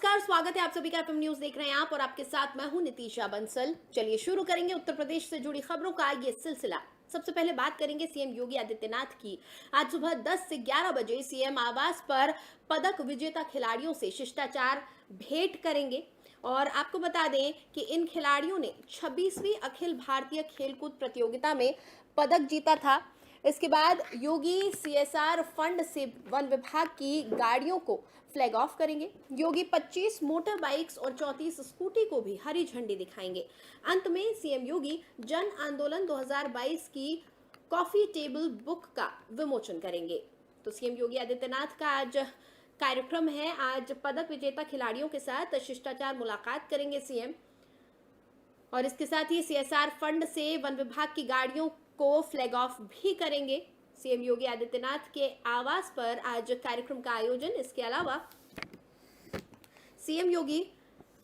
नमस्कार, स्वागत है आप सभी का एफएम न्यूज देख रहे हैं आप और आपके साथ मैं हूं नितीशा बंसल। चलिए शुरू करेंगे उत्तर प्रदेश से जुड़ी खबरों का ये सिलसिला। सबसे पहले बात करेंगे सीएम योगी आदित्यनाथ की। आज सुबह 10 से 11 बजे सीएम आवास पर पदक विजेता खिलाड़ियों से शिष्टाचार भेंट करेंगे। और आपको बता दें कि इन खिलाड़ियों ने 26वीं अखिल भारतीय खेलकूद प्रतियोगिता में पदक जीता था। इसके बाद योगी सीएसआर फंड से वन विभाग की गाड़ियों को फ्लैग ऑफ करेंगे। योगी 25 मोटर बाइक्स और 34 स्कूटी को भी हरी झंडी दिखाएंगे। अंत में सीएम योगी जन आंदोलन 2022 की कॉफी टेबल बुक का विमोचन करेंगे। तो सीएम योगी आदित्यनाथ का आज कार्यक्रम है। आज पदक विजेता खिलाड़ियों के साथ शिष्टाचार मुलाकात करेंगे सीएम, और इसके साथ ही सीएसआर फंड से वन विभाग की गाड़ियों को फ्लैग ऑफ भी करेंगे। सीएम योगी आदित्यनाथ के आवास पर आज कार्यक्रम का आयोजन। इसके अलावा सीएम योगी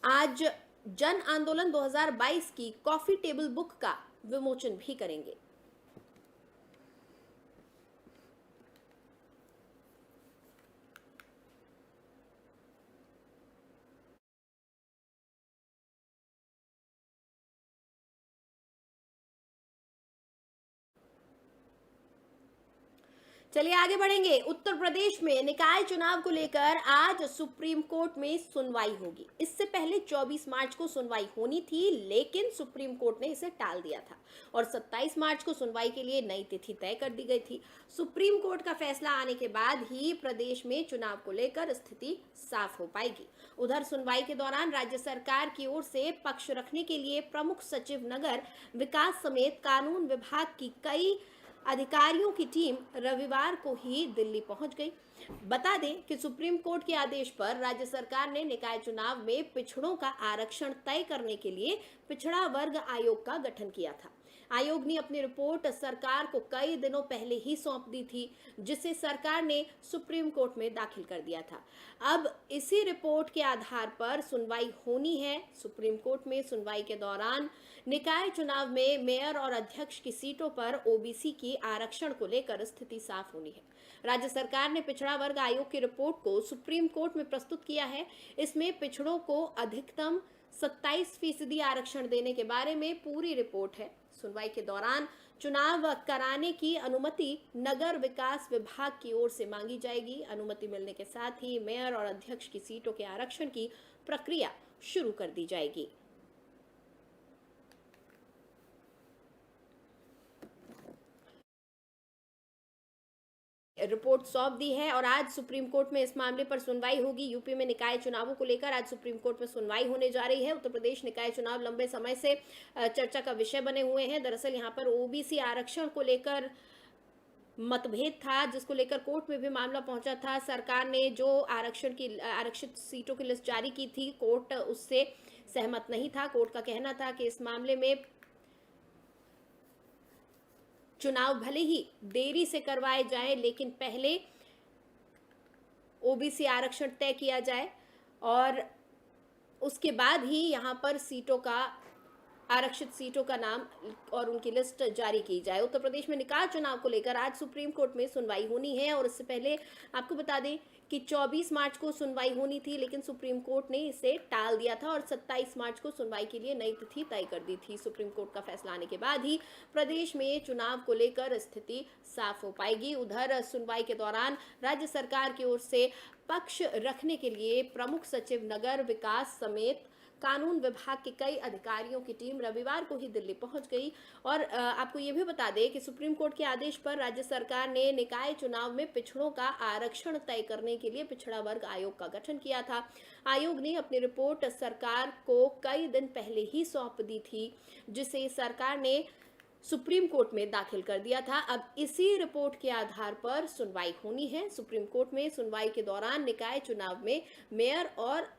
आज जन आंदोलन 2022 की कॉफी टेबल बुक का विमोचन भी करेंगे। चलिए आगे बढ़ेंगे। उत्तर प्रदेश में निकाय चुनाव को लेकर आज सुप्रीम कोर्ट में सुनवाई होगी। इससे पहले 24 मार्च को सुनवाई होनी थी, लेकिन सुप्रीम कोर्ट ने इसे टाल दिया था और 27 मार्च को सुनवाई के लिए नई तिथि तय कर दी गई थी। सुप्रीम कोर्ट का फैसला आने के बाद ही प्रदेश में चुनाव को लेकर स्थिति साफ हो पाएगी। उधर सुनवाई के दौरान राज्य सरकार की ओर से पक्ष रखने के लिए प्रमुख सचिव नगर विकास समेत कानून विभाग की कई अधिकारियों की टीम रविवार को ही दिल्ली पहुंच गई। बता दें कि सुप्रीम कोर्ट के आदेश पर राज्य सरकार ने निकाय चुनाव में पिछड़ों का आरक्षण तय करने के लिए पिछड़ा वर्ग आयोग का गठन किया था। आयोग ने अपनी रिपोर्ट सरकार को कई दिनों पहले ही सौंप दी थी, जिसे सरकार ने सुप्रीम कोर्ट में दाखिल कर दिया था। अब इसी रिपोर्ट के आधार पर सुनवाई होनी है। सुप्रीम कोर्ट में सुनवाई के दौरान निकाय चुनाव में मेयर और अध्यक्ष की सीटों पर ओबीसी की आरक्षण को लेकर स्थिति साफ होनी है। राज्य सरकार ने पिछड़ा वर्ग आयोग की रिपोर्ट को सुप्रीम कोर्ट में प्रस्तुत किया है। इसमें पिछड़ों को अधिकतम 27% आरक्षण देने के बारे में पूरी रिपोर्ट है। सुनवाई के दौरान चुनाव कराने की अनुमति नगर विकास विभाग की ओर से मांगी जाएगी। अनुमति मिलने के साथ ही मेयर और अध्यक्ष की सीटों के आरक्षण की प्रक्रिया शुरू कर दी जाएगी। रिपोर्ट सौंप दी है और आज सुप्रीम कोर्ट में इस मामले पर सुनवाई होगी। यूपी में निकाय चुनावों को लेकर आज सुप्रीम कोर्ट में सुनवाई होने जा रही है। उत्तर प्रदेश निकाय चुनाव लंबे समय से चर्चा का विषय बने हुए हैं। दरअसल यहाँ पर ओबीसी आरक्षण को लेकर मतभेद था, जिसको लेकर कोर्ट में भी मामला पहुंचा था। सरकार ने जो आरक्षित सीटों की लिस्ट जारी की थी, कोर्ट उससे सहमत नहीं था। कोर्ट का कहना था कि इस मामले में चुनाव भले ही देरी से करवाए जाएं, लेकिन पहले ओबीसी आरक्षण तय किया जाए और उसके बाद ही यहां पर आरक्षित सीटों का नाम और उनकी लिस्ट जारी की जाए। उत्तर प्रदेश में निकाय चुनाव को लेकर आज सुप्रीम कोर्ट में सुनवाई होनी है और इससे पहले आपको बता दें कि 24 मार्च को सुनवाई होनी थी, लेकिन सुप्रीम कोर्ट ने इसे टाल दिया था और 27 मार्च को सुनवाई के लिए नई तिथि तय कर दी थी। सुप्रीम कोर्ट का फैसला आने के बाद ही प्रदेश में चुनाव को लेकर स्थिति साफ हो पाएगी। उधर सुनवाई के दौरान राज्य सरकार की ओर से पक्ष रखने के लिए प्रमुख सचिव नगर विकास समेत कानून विभाग के कई अधिकारियों की टीम रविवार को ही दिल्ली पहुंच गई। और आपको ये भी बता दें कि सुप्रीम कोर्ट के आदेश पर राज्य सरकार ने निकाय चुनाव में पिछड़ों का आरक्षण तय करने के लिए पिछड़ा वर्ग आयोग का गठन किया था। आयोग ने अपनी रिपोर्ट सरकार को कई दिन पहले ही सौंप दी थी, जिसे सरकार ने सुप्रीम कोर्ट में दाखिल कर दिया था। अब इसी रिपोर्ट के आधार पर सुनवाई होनी है। सुप्रीम कोर्ट में सुनवाई के दौरान निकाय चुनाव में मेयर और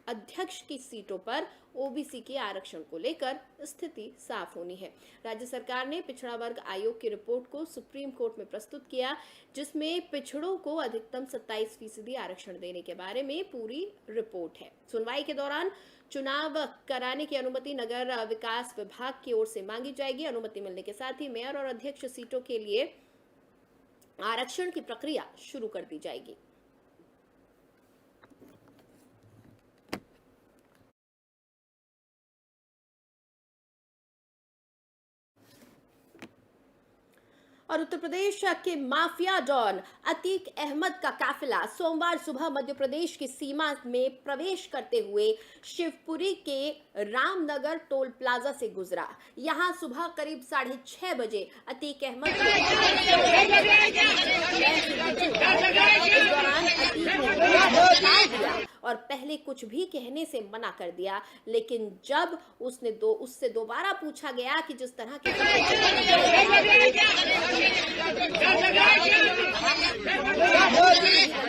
अध्यक्ष की सीटों पर ओबीसी के आरक्षण को लेकर स्थिति साफ होनी है। राज्य सरकार ने पिछड़ा वर्ग आयोग की रिपोर्ट को सुप्रीम कोर्ट में प्रस्तुत किया, जिसमें पिछड़ों को अधिकतम 27% आरक्षण देने के बारे में पूरी रिपोर्ट है। सुनवाई के दौरान चुनाव कराने की अनुमति नगर विकास विभाग की ओर से मांगी जाएगी। अनुमति मिलने के साथ ही मेयर और अध्यक्ष सीटों के लिए आरक्षण की प्रक्रिया शुरू कर दी जाएगी। और उत्तर प्रदेश के माफिया डॉन अतीक अहमद का काफिला सोमवार सुबह मध्य प्रदेश की सीमा में प्रवेश करते हुए शिवपुरी के रामनगर टोल प्लाजा से गुजरा। यहां सुबह करीब 6:30 बजे अतीक अहमद को इस दौरान अतीक ने दिया और पहले कुछ भी कहने से मना कर दिया, लेकिन जब उससे दोबारा पूछा गया कि जिस तरह के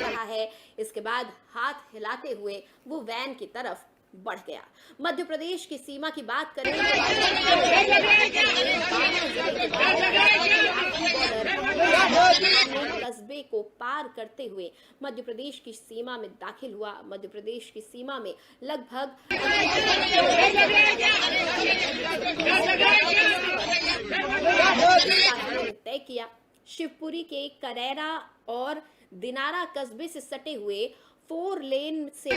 रहा है, इसके बाद हाथ हिलाते हुए वो वैन की तरफ बढ़ गया। मध्य प्रदेश की सीमा की बात करें कस्बे को पार करते हुए मध्य प्रदेश की सीमा में दाखिल हुआ। मध्य प्रदेश की सीमा में लगभग तय किया। शिवपुरी के करेरा और दिनारा कस्बे से सटे हुए 4 लेन से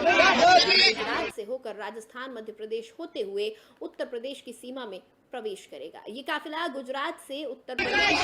गुजरात से होकर राजस्थान मध्य प्रदेश होते हुए उत्तर प्रदेश की सीमा में प्रवेश करेगा। ये काफिला गुजरात से उत्तर प्रदेश